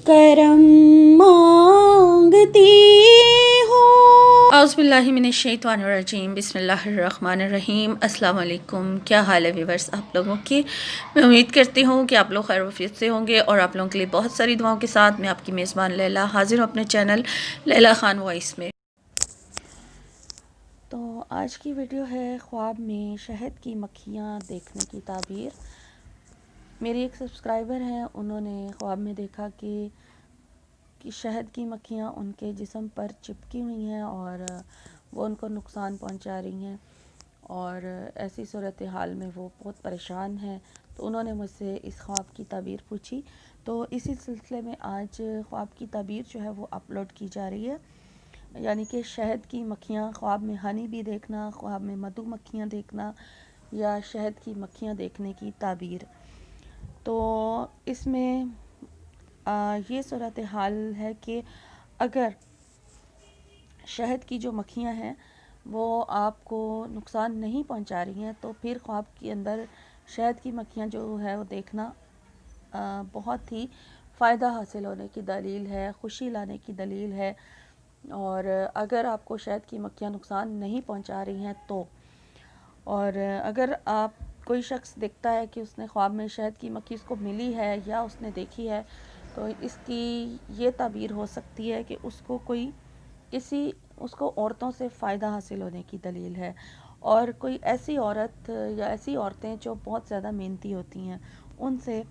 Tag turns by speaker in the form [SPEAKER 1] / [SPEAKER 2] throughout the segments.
[SPEAKER 1] करम मांगती हूँ। औज़ुबिल्लाहि मिनश्शैतानिर्रजीम, बिस्मिल्लाहिर्रहमानिर्रहीम। अस्सलाम वालेकुम। क्या हाल है व्यूअर्स आप लोगों की? मैं उम्मीद करती हूँ कि आप लोग खैर वफियत से होंगे और आप लोगों के लिए बहुत सारी दुआओं के साथ मैं आपकी मेज़बान लैला हाजिर हूँ अपने चैनल लैला खान वॉइस में। तो आज की वीडियो है ख्वाब में शहद की मक्खियाँ देखने की ताबीर। मेरी एक सब्सक्राइबर हैं, उन्होंने ख्वाब में देखा कि शहद की मक्खियाँ उनके जिस्म पर चिपकी हुई हैं और वो उनको नुकसान पहुंचा रही हैं और ऐसी सूरत हाल में वो बहुत परेशान हैं। तो उन्होंने मुझसे इस ख्वाब की ताबीर पूछी, तो इसी सिलसिले में आज ख्वाब की ताबीर जो है वो अपलोड की जा रही है। यानी कि शहद की मक्खियाँ, ख्वाब में हनी भी देखना, ख्वाब में मधु मक्खियाँ देखना या शहद की मक्खियाँ देखने की ताबीर। तो इसमें ये सूरत हाल है कि अगर शहद की जो मक्खियाँ हैं वो आपको नुकसान नहीं पहुंचा रही हैं तो फिर ख्वाब के अंदर शहद की मक्खियाँ जो है वो देखना बहुत ही फ़ायदा हासिल होने की दलील है, खुशी लाने की दलील है। और अगर आपको शहद की मक्खियाँ नुकसान नहीं पहुंचा रही हैं तो, और अगर आप कोई शख्स देखता है कि उसने ख्वाब में शहद की मक्खी उसको मिली है या उसने देखी है, तो इसकी ये ताबीर हो सकती है कि उसको औरतों से फ़ायदा हासिल होने की दलील है। और कोई ऐसी औरत या ऐसी औरतें जो बहुत ज़्यादा मेहनती होती हैं, उनसे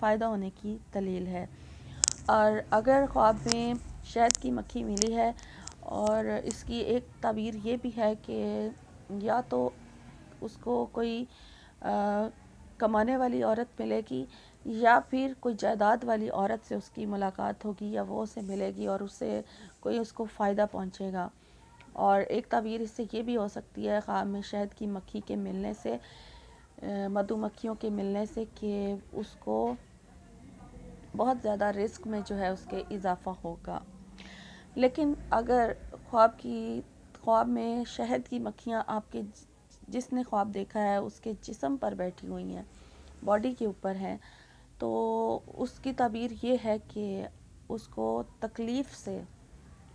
[SPEAKER 1] फ़ायदा होने की दलील है। और अगर ख्वाब में शहद की मक्खी मिली है, और इसकी एक ताबीर ये भी है कि या तो उसको कोई कमाने वाली औरत मिलेगी या फिर कोई जायदाद वाली औरत से उसकी मुलाकात होगी या वो उसे मिलेगी और उससे कोई उसको फ़ायदा पहुंचेगा। और एक ताबीर इससे ये भी हो सकती है ख्वाब में शहद की मक्खी के मिलने से, मधुमक्खियों के मिलने से, कि उसको बहुत ज़्यादा रिस्क में जो है उसके इजाफ़ा होगा। लेकिन अगर ख्वाब में शहद की मक्खियाँ आपके जिसने ख्वाब देखा है उसके जिस्म पर बैठी हुई हैं, बॉडी के ऊपर हैं, तो उसकी ताबीर ये है कि उसको तकलीफ़ से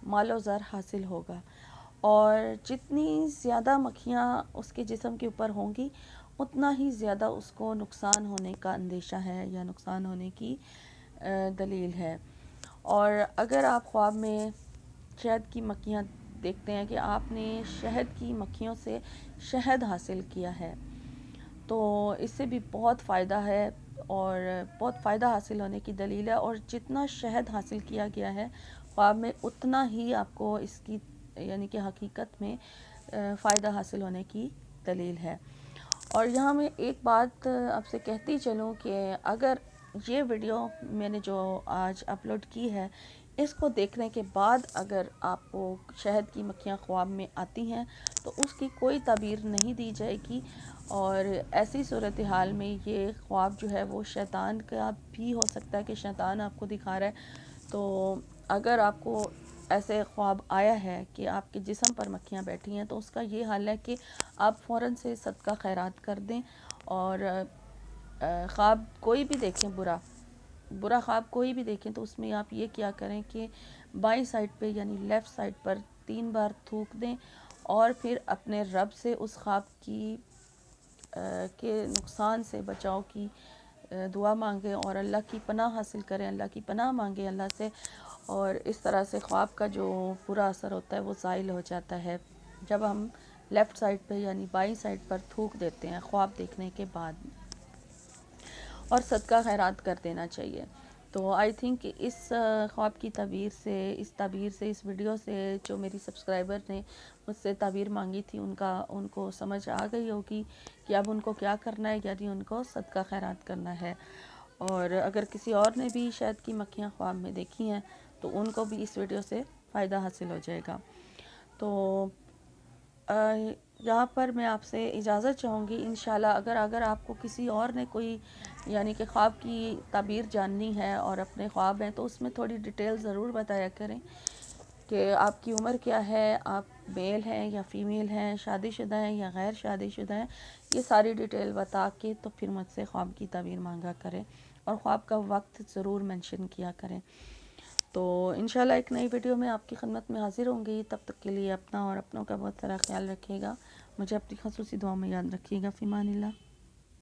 [SPEAKER 1] मालो ज़र हासिल होगा। और जितनी ज़्यादा मक्खियाँ उसके जिस्म के ऊपर होंगी उतना ही ज़्यादा उसको नुकसान होने का अंदेशा है या नुकसान होने की दलील है। और अगर आप ख्वाब में शहद की मक्खियाँ देखते हैं कि आपने शहद की मक्खियों से शहद हासिल किया है, तो इससे भी बहुत फ़ायदा है और बहुत फ़ायदा हासिल होने की दलील है। और जितना शहद हासिल किया गया है ख्वाब में, उतना ही आपको इसकी यानी कि हकीकत में फ़ायदा हासिल होने की दलील है। और यहाँ मैं एक बात आपसे कहती चलूँ कि अगर ये वीडियो मैंने जो आज अपलोड की है, इसको देखने के बाद अगर आपको शहद की मक्खियाँ ख्वाब में आती हैं तो उसकी कोई ताबीर नहीं दी जाएगी। और ऐसी सूरत हाल में ये ख्वाब जो है वो शैतान का भी हो सकता है कि शैतान आपको दिखा रहा है। तो अगर आपको ऐसे ख्वाब आया है कि आपके जिस्म पर मक्खियाँ बैठी हैं, तो उसका ये हाल है कि आप फ़ौरन से सदका खैरात कर दें। और ख्वाब कोई भी देखें, बुरा ख्वाब कोई भी देखें, तो उसमें आप ये क्या करें कि बाईं साइड पे यानी लेफ़्ट साइड पर 3 बार थूक दें और फिर अपने रब से उस ख्वाब के नुकसान से बचाव की दुआ मांगें और अल्लाह की पनाह हासिल करें, अल्लाह की पनाह मांगें अल्लाह से। और इस तरह से ख्वाब का जो बुरा असर होता है वो ज़ाइल हो जाता है जब हम लेफ़्ट साइड पे यानी बाईं साइड पर थूक देते हैं ख्वाब देखने के बाद। और सदका खैरात कर देना चाहिए। तो आई थिंक इस ख्वाब की ताबीर से इस वीडियो से जो मेरी सब्सक्राइबर ने मुझसे ताबीर मांगी थी उनको समझ आ गई होगी कि अब उनको क्या करना है, यानी उनको सदका खैरात करना है। और अगर किसी और ने भी शहद की मक्खियाँ ख्वाब में देखी हैं तो उनको भी इस वीडियो से फ़ायदा हासिल हो जाएगा। तो यहाँ पर मैं आपसे इजाज़त चाहूँगी। इंशाल्लाह अगर आपको किसी और ने कोई यानी कि ख्वाब की ताबीर जाननी है और अपने ख्वाब हैं, तो उसमें थोड़ी डिटेल ज़रूर बताया करें कि आपकी उम्र क्या है, आप मेल हैं या फ़ीमेल हैं, शादीशुदा हैं या गैर शादीशुदा हैं। ये सारी डिटेल बता के तो फिर मुझसे ख्वाब की ताबीर मांगा करें और ख्वाब का वक्त ज़रूर मेंशन किया करें। تو انشاءاللہ ایک نئی ویڈیو میں آپ کی خدمت میں حاضر ہوں گی. تب تک کے لیے اپنا اور اپنوں کا بہت سارا خیال رکھیے گا. مجھے اپنی خصوصی دعا میں یاد رکھیے گا. فی امان اللہ.